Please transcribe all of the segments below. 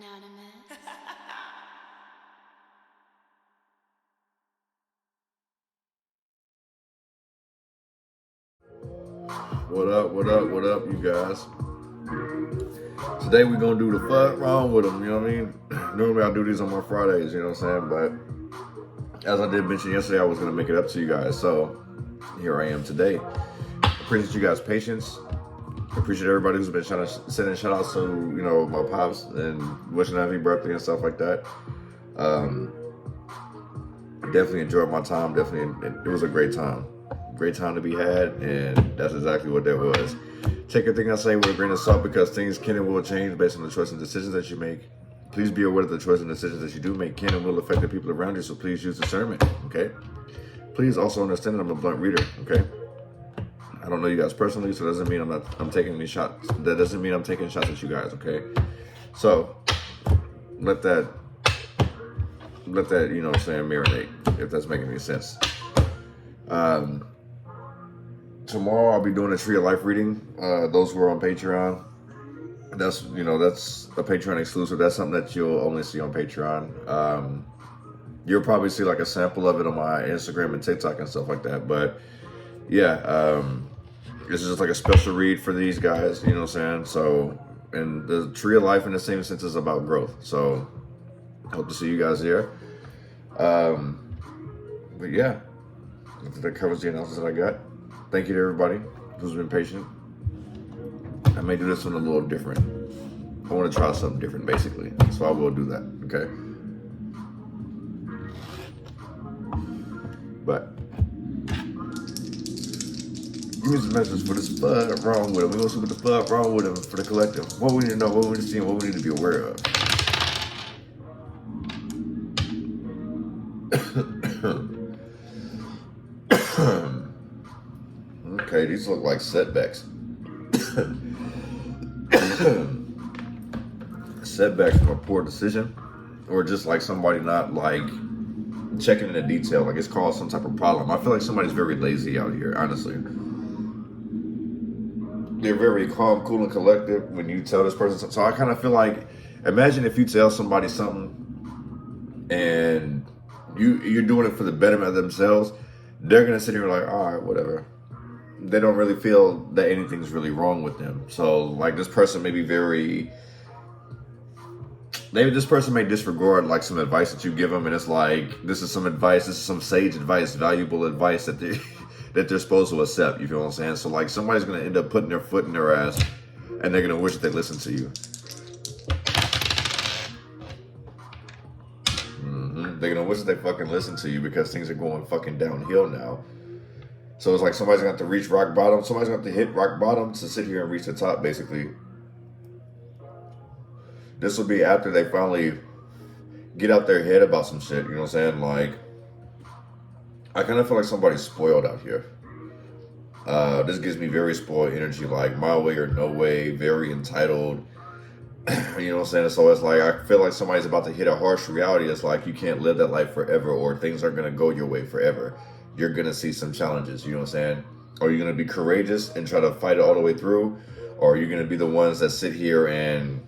Anonymous. What up, what up, what up, you guys? Today we're gonna do the fuck wrong with them, you know what I mean? Normally I do these on my Fridays, you know what I'm saying? But as I did mention yesterday, I was gonna make it up to you guys. So here I am today. Appreciate you guys' patience. Appreciate everybody who's been sending shout outs to, you know, my pops and wishing happy birthday and stuff like that. Definitely enjoyed my time. Definitely, it was a great time. Great time to be had, and that's exactly what that was. Take everything I say with a grain of salt because things can and will change based on the choices and decisions that you make. Please be aware that the choices and decisions that you do make can and will affect the people around you, so please use discernment, okay? Please also understand that I'm a blunt reader, okay? I don't know you guys personally, so that doesn't mean I'm taking any shots. That doesn't mean I'm taking shots at you guys, okay? So let that, you know what I'm saying, marinate, if that's making any sense. Tomorrow I'll be doing a Tree of Life reading. Those who are on Patreon, that's a Patreon exclusive. That's something that you'll only see on Patreon. You'll probably see like a sample of it on my Instagram and TikTok and stuff like that. But yeah, this is just like a special read for these guys, you know what I'm saying? So, and the Tree of Life in the same sense is about growth. So hope to see you guys there. But yeah, that covers the announcements that I got. Thank you to everybody who's been patient. I may do this one a little different. I want to try something different, basically. So I will do that, okay? But give me some messages for this fuck wrong with them. We're going to see what the fuck wrong with them for the collective. What we need to know, what we need to see, and what we need to be aware of. Okay, these look like setbacks. Setbacks from a poor decision, or just like somebody not like checking into detail, like it's caused some type of problem. I feel like somebody's very lazy out here, honestly. They're very calm, cool, and collective when you tell this person something. So I kind of feel like, imagine if you tell somebody something and you're doing it for the betterment of themselves. They're gonna sit here like, all right, whatever. They don't really feel that anything's really wrong with them. So like this person may be maybe this person may disregard like some advice that you give them, and it's like, this is some advice, this is some sage advice, valuable advice that they're supposed to accept. You feel what I'm saying? So like somebody's gonna end up putting their foot in their ass, and they're gonna wish that they listened to you. They're gonna wish that they fucking listened to you because things are going fucking downhill now. So it's like somebody's gonna have to reach rock bottom. Somebody's gonna have to hit rock bottom to sit here and reach the top, basically. This will be after they finally get out their head about some shit, you know what I'm saying? Like, I kind of feel like somebody's spoiled out here. This gives me very spoiled energy, like my way or no way, very entitled. You know what I'm saying? So it's like, I feel like somebody's about to hit a harsh reality. It's like, you can't live that life forever, or things aren't gonna go your way forever. You're gonna see some challenges, you know what I'm saying? Are you gonna be courageous and try to fight it all the way through? Or are you gonna be the ones that sit here and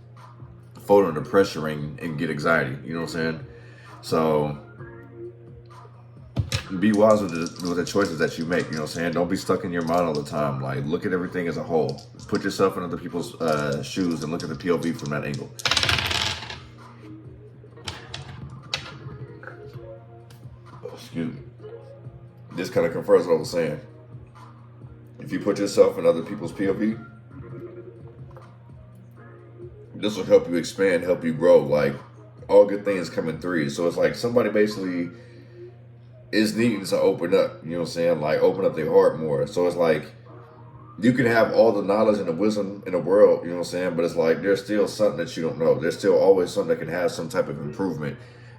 fold under pressure and get anxiety, you know what I'm saying? So be wise with the choices that you make, you know what I'm saying? Don't be stuck in your mind all the time. Like, look at everything as a whole. Put yourself in other people's shoes and look at the POV from that angle. Excuse me. This kind of confirms what I was saying. If you put yourself in other people's POV, this will help you expand, help you grow. Like, all good things come in threes. So it's like somebody basically is needing to open up, you know what I'm saying? Like, open up their heart more. So it's like, you can have all the knowledge and the wisdom in the world, you know what I'm saying? But it's like, there's still something that you don't know. There's still always something that can have some type of improvement.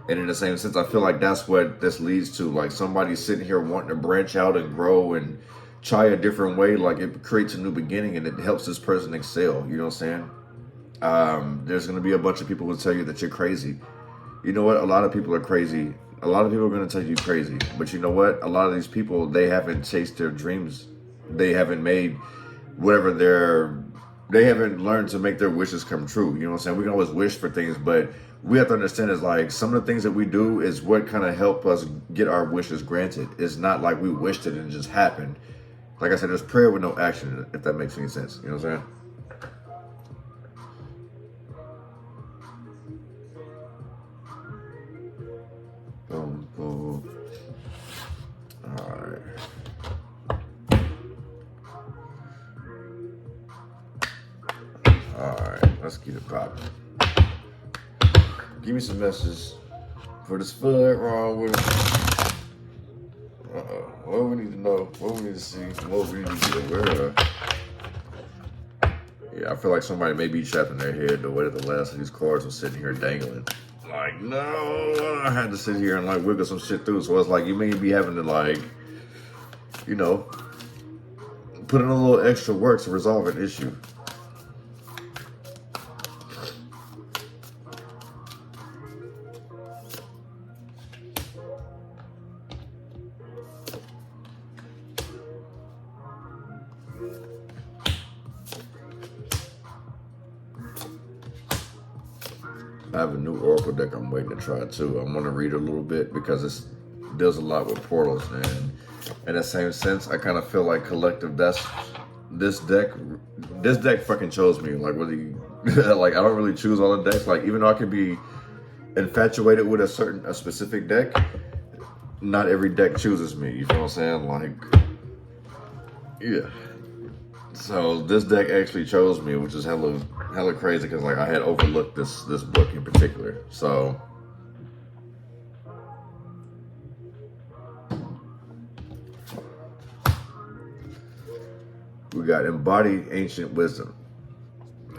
And in the same sense, I feel like that's what this leads to. Like, somebody sitting here wanting to branch out and grow and try a different way. Like, it creates a new beginning and it helps this person excel, you know what I'm saying? There's going to be a bunch of people who tell you that you're crazy. You know what? A lot of people are crazy. A lot of people are going to tell you crazy. But you know what? A lot of these people, they haven't chased their dreams. They haven't made whatever their they haven't learned to make their wishes come true. You know what I'm saying? We can always wish for things, but we have to understand is like some of the things that we do is what kind of help us get our wishes granted. It's not like we wished it and it just happened. Like I said, there's prayer with no action, if that makes any sense. You know what I'm saying? Boom, boom. All right. Alright, let's get it popping. Give me some messages for this foot wrong with it. What we need to know, what we need to see, what we need to be aware of. Yeah, I feel like somebody may be trapped in their head the way that the last of these cards was sitting here dangling. Like, no, I had to sit here and like wiggle some shit through. So it's like you may be having to like, you know, put in a little extra work to resolve an issue. I have a new Oracle deck I'm waiting to try too. I want to read a little bit because it deals a lot with portals, and in that same sense, I kind of feel like collective. This deck fucking chose me. Like whether you, like I don't really choose all the decks. Like even though I could be infatuated with a specific deck, not every deck chooses me. You feel what I'm saying? Like yeah. So this deck actually chose me, which is hella crazy because like I had overlooked this book in particular. So we got embody ancient wisdom.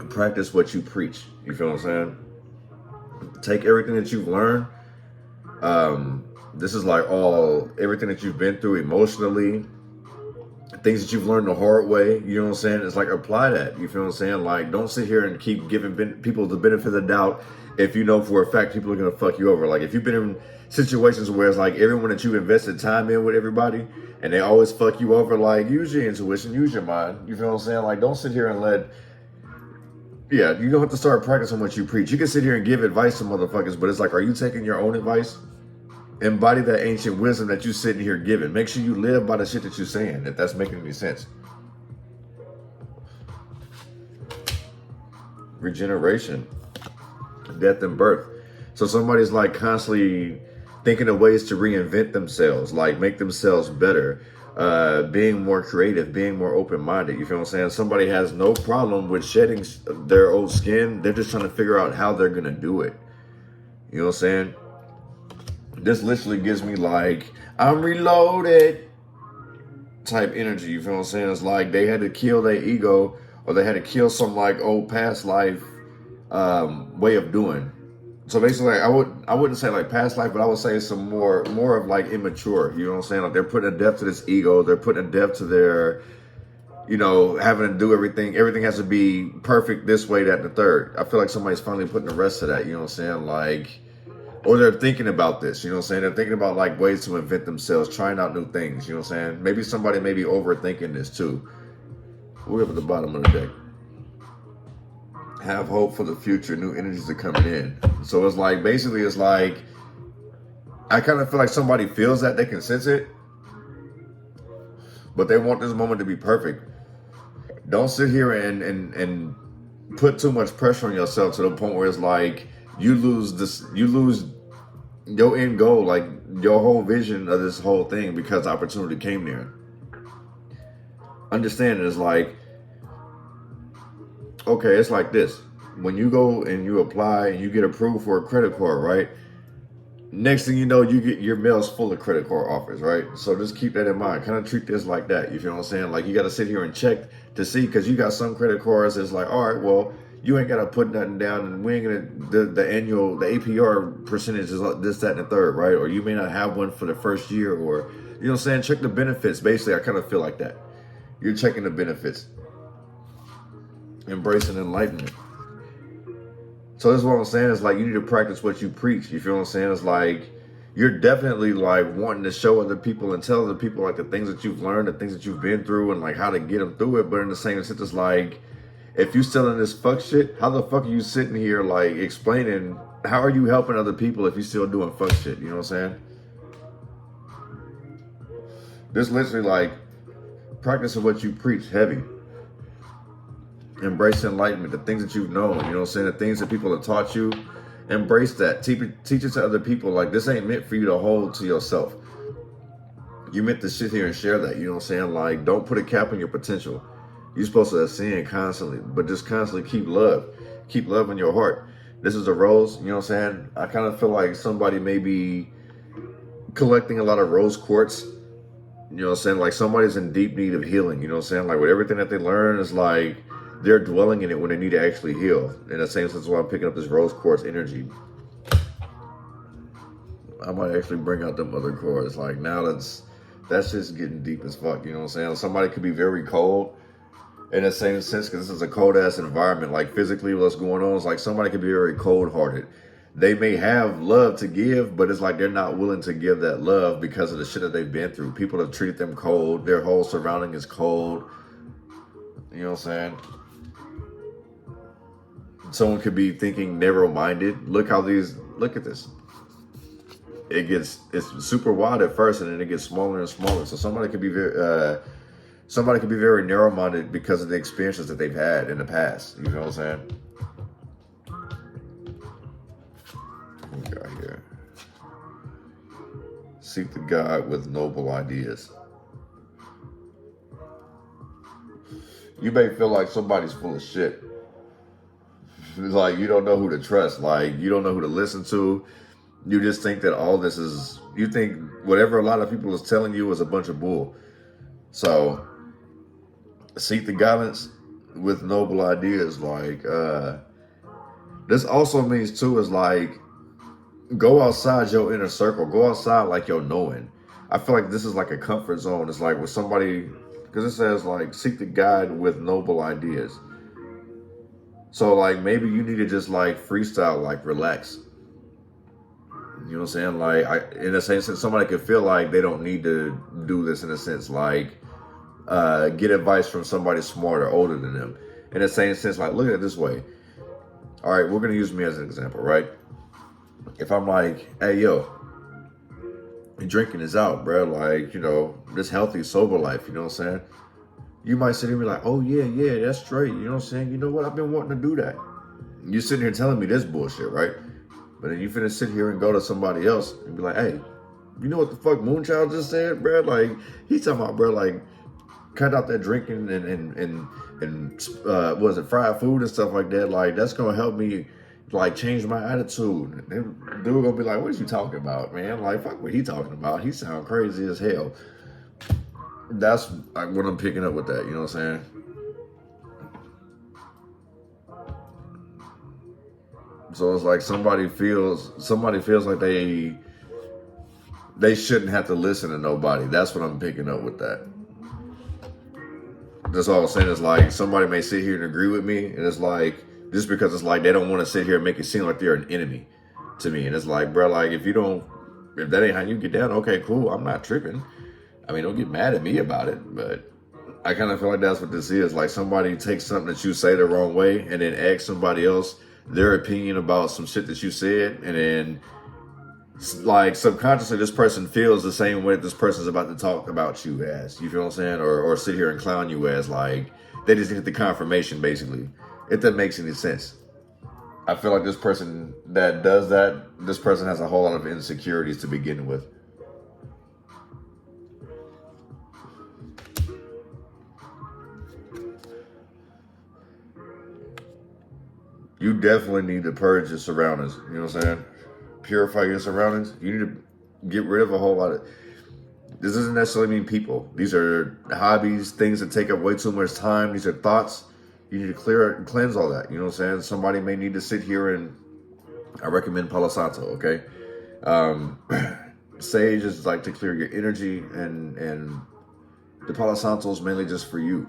Practice what you preach. You feel what I'm saying? Take everything that you've learned. This is like everything that you've been through emotionally. Things that you've learned the hard way, you know what I'm saying? It's like apply that, you feel what I'm saying? Like don't sit here and keep giving people the benefit of the doubt if you know for a fact people are gonna fuck you over. Like if you've been in situations where it's like everyone that you've invested time in with everybody and they always fuck you over, like use your intuition, use your mind, you feel what I'm saying? Like don't sit here and you're gonna have to start practicing what you preach. You can sit here and give advice to motherfuckers, but it's like, are you taking your own advice? Embody that ancient wisdom that you sitting here giving. Make sure you live by the shit that you're saying, if that's making any sense. Regeneration, death and birth. So somebody's like constantly thinking of ways to reinvent themselves, like make themselves better, being more creative, being more open-minded. You feel what I'm saying? Somebody has no problem with shedding their old skin. They're just trying to figure out how they're gonna do it. You know what I'm saying? This literally gives me like, I'm reloaded type energy. You feel what I'm saying? It's like they had to kill their ego, or they had to kill some like old past life way of doing. So basically, I wouldn't say like past life, but I would say some more of like immature. You know what I'm saying? Like they're putting a depth to this ego. They're putting a depth to their, you know, having to do everything. Everything has to be perfect this way, that, and the third. I feel like somebody's finally putting the rest of that. You know what I'm saying? Like. Or they're thinking about this, you know what I'm saying? They're thinking about like ways to invent themselves, trying out new things, you know what I'm saying? Maybe somebody may be overthinking this too. We're up at the bottom of the deck. Have hope for the future, new energies are coming in. So it's like, basically it's like, I kind of feel like somebody feels that, they can sense it, but they want this moment to be perfect. Don't sit here and put too much pressure on yourself to the point where it's like, you lose your end goal, like your whole vision of this whole thing because opportunity came there. Understand it is like, okay, it's like this. When you go and you apply and you get approved for a credit card, right? Next thing you know, you get your mail's full of credit card offers, right? So just keep that in mind. Kind of treat this like that. You feel what I'm saying? Like you got to sit here and check to see, because you got some credit cards that's like, all right, well, you ain't got to put nothing down, and we ain't gonna, the APR percentage is like this, that, and the third, right? Or you may not have one for the first year, or, you know what I'm saying? Check the benefits. Basically, I kind of feel like that. You're checking the benefits. Embracing enlightenment. So this is what I'm saying. It's like you need to practice what you preach. You feel what I'm saying? It's like you're definitely like wanting to show other people and tell other people like the things that you've learned, the things that you've been through, and like how to get them through it. But in the same sense, it's like, if you still in this fuck shit, how the fuck are you sitting here like explaining, how are you helping other people if you still doing fuck shit? You know what I'm saying? This literally like practicing what you preach heavy. Embrace enlightenment, the things that you've known, you know what I'm saying? The things that people have taught you, embrace that. Teach it to other people. Like, this ain't meant for you to hold to yourself. You meant to sit here and share that, you know what I'm saying? Like, don't put a cap on your potential. You're supposed to ascend constantly, but just constantly keep love. Keep love in your heart. This is a rose, you know what I'm saying? I kind of feel like somebody may be collecting a lot of rose quartz. You know what I'm saying? Like, somebody's in deep need of healing, you know what I'm saying? Like, with everything that they learn is like, they're dwelling in it when they need to actually heal. In the same sense, why I'm picking up this rose quartz energy. I might actually bring out them other cards. Like, now that's just getting deep as fuck, you know what I'm saying? Somebody could be very cold in the same sense, because this is a cold ass environment. Like, physically what's going on is like somebody could be very cold hearted. They may have love to give, but it's like they're not willing to give that love because of the shit that they've been through. People have treated them cold. Their whole surrounding is cold. You know what I'm saying? Someone could be thinking narrow-minded. Look at this. It's super wide at first, and then it gets smaller and smaller. So somebody could be very narrow-minded because of the experiences that they've had in the past. You know what I'm saying? What we got here? Seek the God with noble ideas. You may feel like somebody's full of shit. Like, you don't know who to trust. Like, you don't know who to listen to. You just think that all this is, you think whatever a lot of people is telling you is a bunch of bull. So, seek the guidance with noble ideas. Like, this also means too is like, go outside your inner circle. Go outside like your knowing. I feel like this is like a comfort zone. It's like with somebody, because it says like, seek the guide with noble ideas. So, like, maybe you need to just, like, freestyle, like, relax. You know what I'm saying? Like, in the same sense, somebody could feel like they don't need to do this in a sense, like, get advice from somebody smarter, older than them. In the same sense, like, look at it this way. All right, we're going to use me as an example, right? If I'm like, hey, yo, drinking is out, bro. Like, you know, this healthy, sober life, you know what I'm saying? You might sit here and be like, oh, yeah, that's straight. You know what I'm saying? You know what? I've been wanting to do that. You're sitting here telling me this bullshit, right? But then you finna sit here and go to somebody else and be like, hey, you know what the fuck Moonchild just said, bro? Like, he's talking about, bro, like, cut out that drinking and what was it, fried food and stuff like that. Like, that's going to help me, like, change my attitude. And dude gonna be like, what is you talking about, man? Like, fuck what he talking about. He sound crazy as hell. That's like what I'm picking up with that, you know what I'm saying? So it's like somebody feels like they shouldn't have to listen to nobody. That's what I'm picking up with that. That's all I'm saying is like somebody may sit here and agree with me, and it's like just because it's like they don't want to sit here and make it seem like they're an enemy to me. And it's like, bro, like if that ain't how you get down, okay, cool, I'm not tripping. I mean, don't get mad at me about it, but I kind of feel like that's what this is. Like somebody takes something that you say the wrong way and then asks somebody else their opinion about some shit that you said. And then like subconsciously, this person feels the same way that this person's about to talk about you as, you feel what I'm saying? Or sit here and clown you as, like, they just get the confirmation basically. If that makes any sense. I feel like this person that does that, this person has a whole lot of insecurities to begin with. You definitely need to purge your surroundings. You know what I'm saying? Purify your surroundings. You need to get rid of a whole lot of... This doesn't necessarily mean people. These are hobbies, things that take up way too much time. These are thoughts. You need to clear and cleanse all that. You know what I'm saying? Somebody may need to sit here and... I recommend Palo Santo, okay? Sage is like to clear your energy, and the Palo Santo is mainly just for you.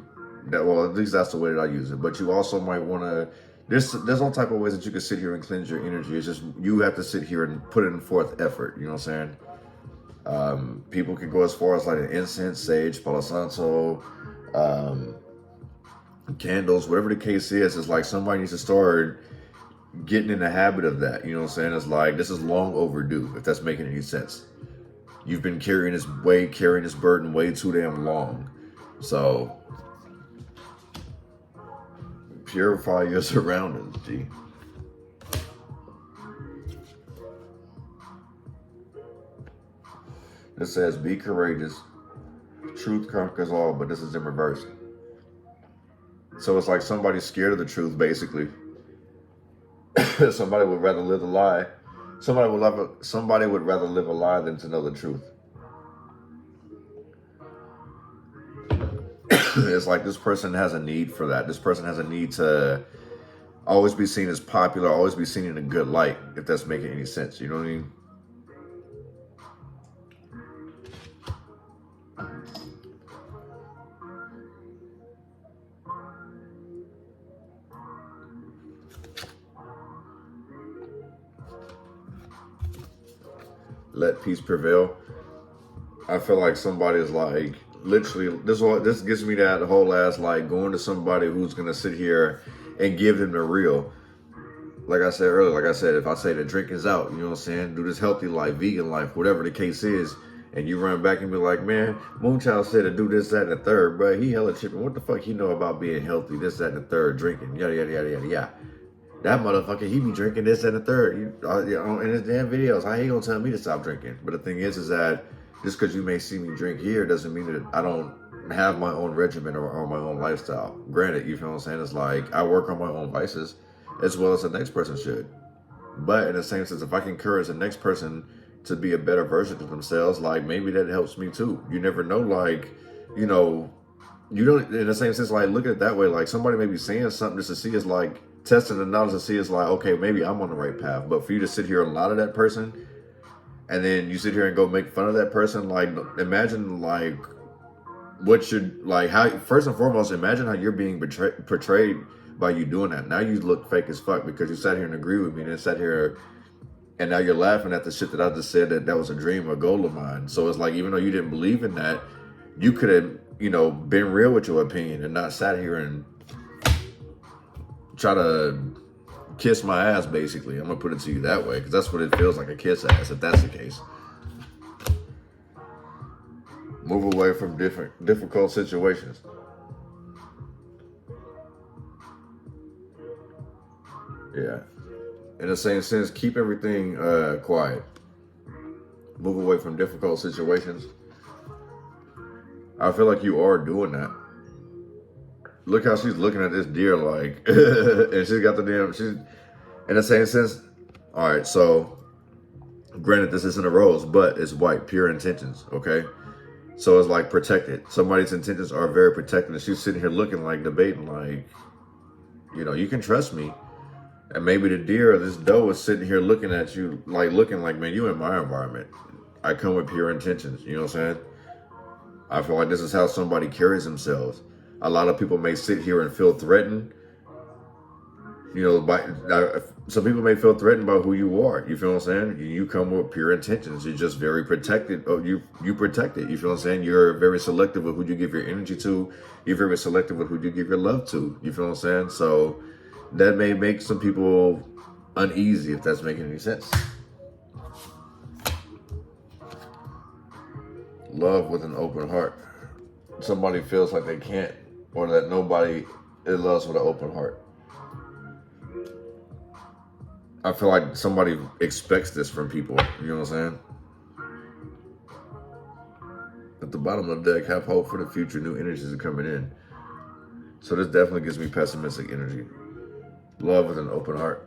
Well, at least that's the way that I use it. But you also might want to... There's all type of ways that you can sit here and cleanse your energy. It's just you have to sit here and put in forth effort. You know what I'm saying? People can go as far as like an incense, sage, Palo Santo, candles, whatever the case is. It's like somebody needs to start getting in the habit of that. You know what I'm saying? It's like, this is long overdue, if that's making any sense. You've been carrying this burden way too damn long. So purify your surroundings, G. It says, be courageous. Truth conquers all, but this is in reverse. So it's like somebody's scared of the truth, basically. Somebody would rather live a lie. Somebody would rather live a lie than to know the truth. It's like this person has a need for that. This person has a need to always be seen as popular, always be seen in a good light, if that's making any sense. You know what I mean? Let peace prevail. I feel like somebody is like, literally, this gives me that whole ass, like, going to somebody who's gonna sit here and give them the real. Like I said earlier, if I say the drinking's out, you know what I'm saying? Do this healthy life, vegan life, whatever the case is, and you run back and be like, man, Moonchild said to do this, that, and the third, bro. He hella tripping. What the fuck he know about being healthy, this, that, and the third, drinking, yada, yada, yada, yada, yada. That motherfucker, he be drinking this and the third. In his damn videos, how he gonna tell me to stop drinking? But the thing is that just because you may see me drink here doesn't mean that I don't have my own regimen or my own lifestyle. Granted, you feel what I'm saying? It's like I work on my own vices as well as the next person should. But in the same sense, if I can encourage the next person to be a better version of themselves, like maybe that helps me too. You never know, like, you know, you don't, in the same sense, like look at it that way. Like somebody may be saying something just to see is like, testing the knowledge to see it's like, okay, maybe I'm on the right path. But for you to sit here and lie to that person, and then you sit here and go make fun of that person, like imagine like what should, like how, first and foremost, imagine how you're being portrayed by you doing that. Now you look fake as fuck because you sat here and agreed with me and then sat here and now you're laughing at the shit that I just said that was a dream or goal of mine. So it's like, even though you didn't believe in that, you could have, you know, been real with your opinion and not sat here and try to kiss my ass, basically. I'm gonna put it to you that way, because that's what it feels like, a kiss ass, if that's the case. Move away from difficult situations. Yeah. In the same sense, keep everything quiet. Move away from difficult situations. I feel like you are doing that. Look how she's looking at this deer like, and she's got the damn, she's, in the same sense, all right, so, granted, this isn't a rose, but it's white, pure intentions, okay? So it's like protected. Somebody's intentions are very protected, and she's sitting here looking like, debating like, you know, you can trust me. And maybe the deer or this doe is sitting here looking at you, like, looking like, man, you in my environment. I come with pure intentions, you know what I'm saying? I feel like this is how somebody carries themselves. A lot of people may sit here and feel threatened. You know, some people may feel threatened by who you are. You feel what I'm saying? You come with pure intentions. You're just very protected. Oh, you protect it. You feel what I'm saying? You're very selective with who you give your energy to. You're very selective with who you give your love to. You feel what I'm saying? So that may make some people uneasy, if that's making any sense. Love with an open heart. Somebody feels like they can't, or that nobody loves with an open heart. I feel like somebody expects this from people, you know what I'm saying? At the bottom of the deck, have hope for the future, new energies are coming in. So this definitely gives me pessimistic energy. Love with an open heart.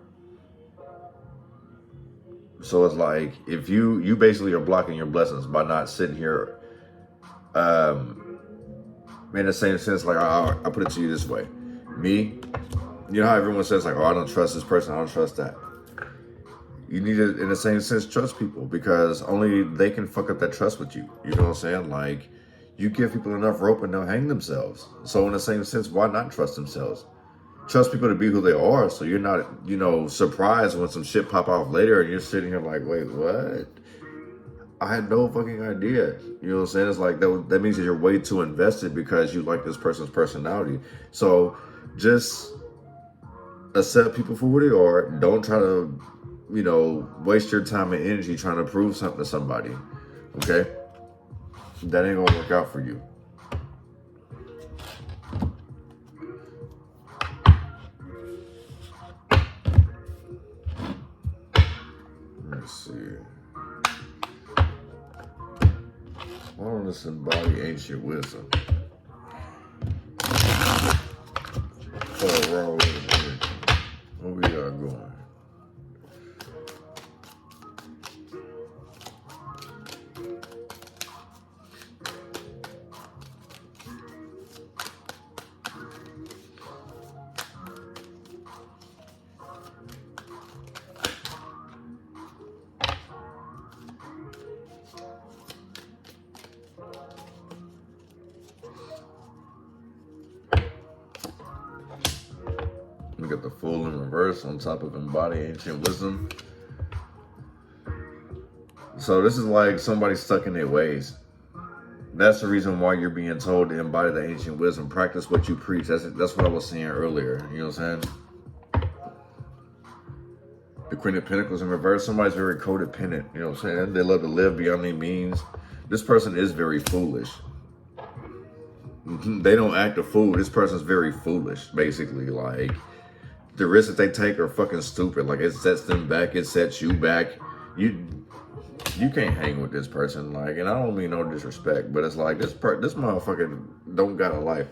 So it's like, if you basically are blocking your blessings by not sitting here, in the same sense, like I put it to you this way. Me, you know how everyone says like, oh, I don't trust this person, I don't trust that. You need to, in the same sense, trust people, because only they can fuck up that trust with you. You know what I'm saying? Like, you give people enough rope and they'll hang themselves. So in the same sense, why not trust themselves? Trust people to be who they are, so you're not, you know, surprised when some shit pop off later and you're sitting here like, wait, what? I had no fucking idea. You know what I'm saying? It's like, that means that you're way too invested because you like this person's personality. So just accept people for who they are. Don't try to, you know, waste your time and energy trying to prove something to somebody. Okay? That ain't gonna work out for you. Let's see. Why don't this embody ancient wisdom? Oh, wrong way. Where we are going? We got the Fool in reverse on top of embody ancient wisdom. So this is like somebody stuck in their ways. That's the reason why you're being told to embody the ancient wisdom. Practice what you preach. That's what I was saying earlier. You know what I'm saying? The Queen of Pentacles in reverse. Somebody's very codependent. You know what I'm saying? They love to live beyond their means. This person is very foolish. They don't act a fool. This person's very foolish, basically. Like, the risks that they take are fucking stupid. Like, it sets them back. It sets you back. You can't hang with this person. Like, and I don't mean no disrespect, but it's like this motherfucker don't got a life.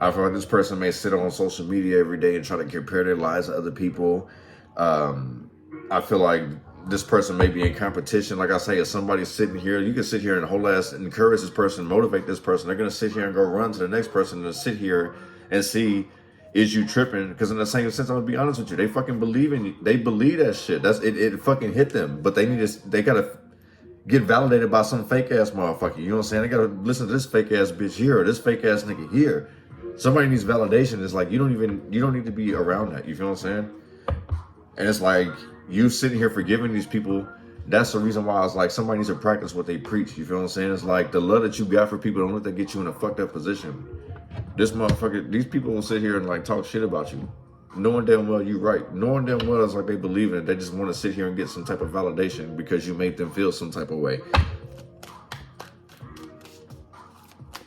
I feel like this person may sit on social media every day and try to compare their lives to other people. I feel like this person may be in competition. Like I say, if somebody's sitting here, you can sit here and whole ass encourage this person, motivate this person. They're going to sit here and go run to the next person and sit here and see, is you tripping? Because in the same sense, I'm gonna be honest with you, they fucking believe in you. They believe that shit. That's it. It fucking hit them, but they gotta get validated by some fake ass motherfucker. You know what I'm saying? They gotta listen to this fake ass bitch here or this fake ass nigga here. Somebody needs validation. It's like you don't need to be around that. You feel what I'm saying? And it's like you sitting here forgiving these people. That's the reason why I was like, somebody needs to practice what they preach. You feel what I'm saying? It's like the love that you got for people, don't let that get you in a fucked up position. This motherfucker, these people will sit here and like talk shit about you, knowing damn well you right. Knowing damn well it's like they believe in it. They just want to sit here and get some type of validation because you made them feel some type of way.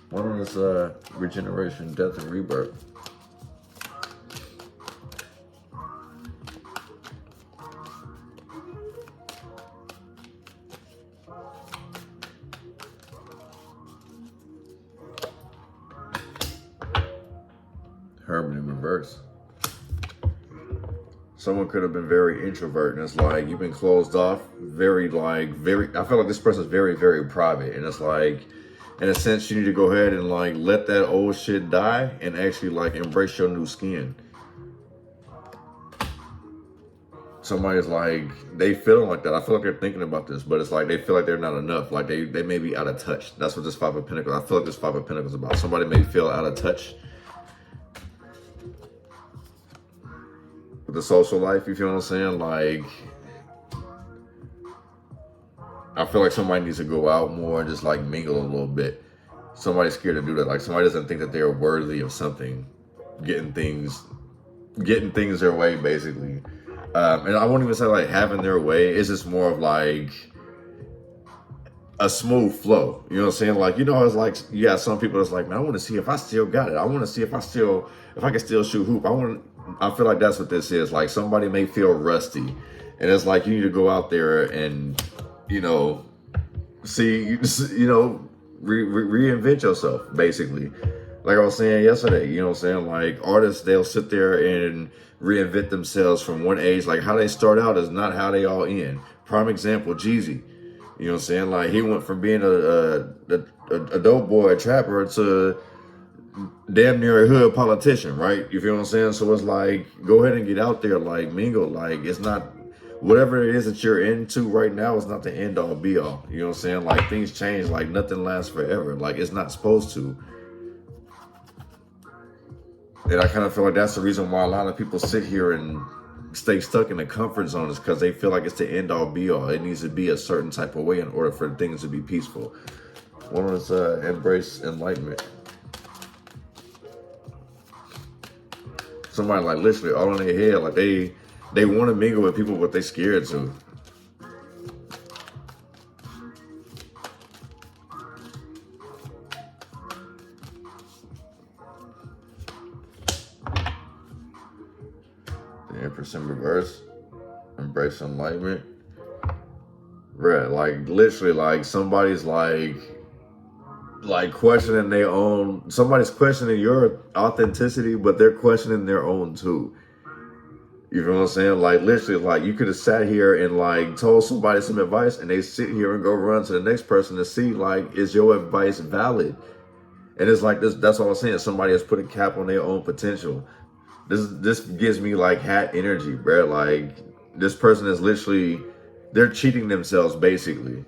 What on this regeneration, death, and rebirth? Hermit in reverse. Someone could have been very introvert, and it's like you've been closed off, very I feel like this person's very, very private, and it's like, in a sense, you need to go ahead and like let that old shit die and actually like embrace your new skin. Somebody's like, they feeling like that. I feel like they're thinking about this, but it's like they feel like they're not enough. Like they may be out of touch. That's what this Five of Pentacles, I feel like this Five of Pentacles is about. Somebody may feel out of touch with the social life, you feel what I'm saying? Like, I feel like somebody needs to go out more and just like mingle a little bit. Somebody's scared to do that. Like somebody doesn't think that they're worthy of something, getting things their way, basically. And I won't even say like having their way. It's just more of like a smooth flow. You know what I'm saying? Like, you know, it's like, you got some people that's like, man, I want to see if I still got it. I want to see if I can still shoot hoop. I feel like that's what this is. Like somebody may feel rusty, and it's like you need to go out there and, you know, reinvent yourself, basically. Like I was saying yesterday, you know what I'm saying? Like artists, they'll sit there and reinvent themselves from one age. Like how they start out is not how they all end. Prime example, Jeezy. You know what I'm saying? Like he went from being a dope boy, a trapper, to damn near a hood politician, right? You feel what I'm saying? So it's like, go ahead and get out there, like mingle. Like it's not, whatever it is that you're into right now is not the end all be all. You know what I'm saying? Like things change, like nothing lasts forever. Like it's not supposed to. And I kind of feel like that's the reason why a lot of people sit here and stay stuck in the comfort zone, is because they feel like it's the end all be all. It needs to be a certain type of way in order for things to be peaceful. One is embrace enlightenment. Somebody like literally all in their head, like they want to mingle with people, but they scared to. The Empress in reverse, embrace enlightenment. Bruh, like literally, like somebody's like questioning their own. Somebody's questioning your authenticity, but they're questioning their own too. You know what I'm saying? Like literally, like you could have sat here and like told somebody some advice, and they sit here and go run to the next person to see like, is your advice valid? And it's like this. That's what I'm saying. Somebody has put a cap on their own potential. This gives me like hat energy, bro. Like this person is literally, they're cheating themselves basically.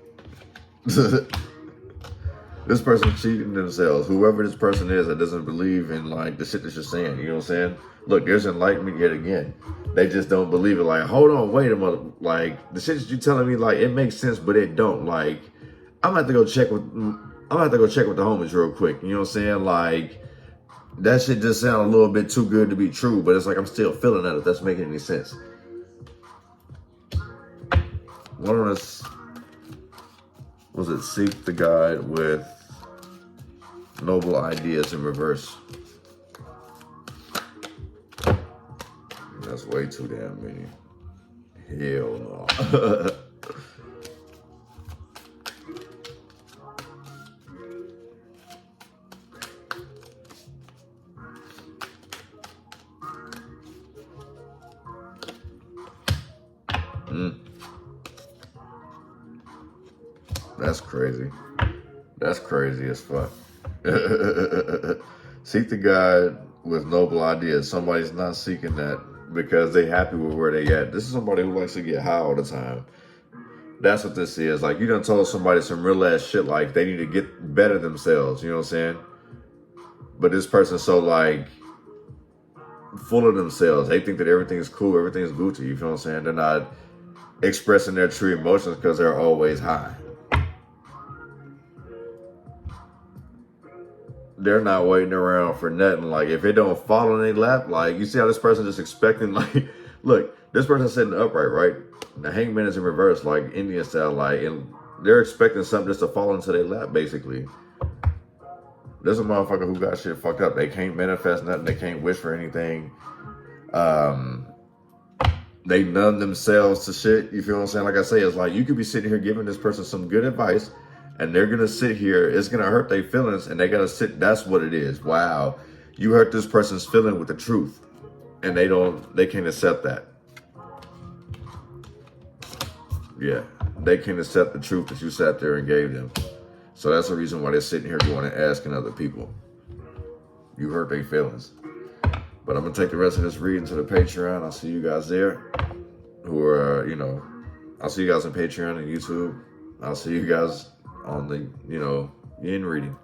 This person's cheating themselves. Whoever this person is that doesn't believe in like the shit that you're saying, you know what I'm saying? Look, there's enlightenment yet again. They just don't believe it. Like, hold on, wait a minute. Like the shit that you're telling me, like it makes sense, but it don't. Like, I'm gonna have to go check with the homies real quick. You know what I'm saying? Like that shit just sounds a little bit too good to be true, but it's like I'm still feeling that if that's making any sense. One of us was it seek the guide with noble ideas in reverse. That's way too damn many. Hell no. That's crazy. That's crazy as fuck. Seek the guide with noble ideas. Somebody's not seeking that because they happy with where they at. This is somebody who likes to get high all the time. That's what this is. Like you done told somebody some real ass shit like they need to get better themselves. You know what I'm saying? But this person's so like full of themselves. They think that everything is cool, everything is Gucci. You feel what I'm saying? They're not expressing their true emotions because they're always high. They're not waiting around for nothing. Like if it don't fall in their lap, like you see how this person just expecting, like, look, this person's sitting upright, right? The hangman is in reverse, like Indian style, like, and they're expecting something just to fall into their lap, basically. There's a motherfucker who got shit fucked up. They can't manifest nothing. They can't wish for anything. They numb themselves to shit. You feel what I'm saying? Like I say, it's like you could be sitting here giving this person some good advice, and they're gonna sit here, it's gonna hurt their feelings, and they gotta sit, that's what it is. Wow, you hurt this person's feeling with the truth, and they can't accept that. Yeah, they can't accept the truth that you sat there and gave them. So that's the reason why they're sitting here going and asking other people. You hurt their feelings. But I'm gonna take the rest of this reading to the Patreon. I'll see you guys there. Who are, I'll see you guys on Patreon and YouTube. I'll see you guys on the, yin reading.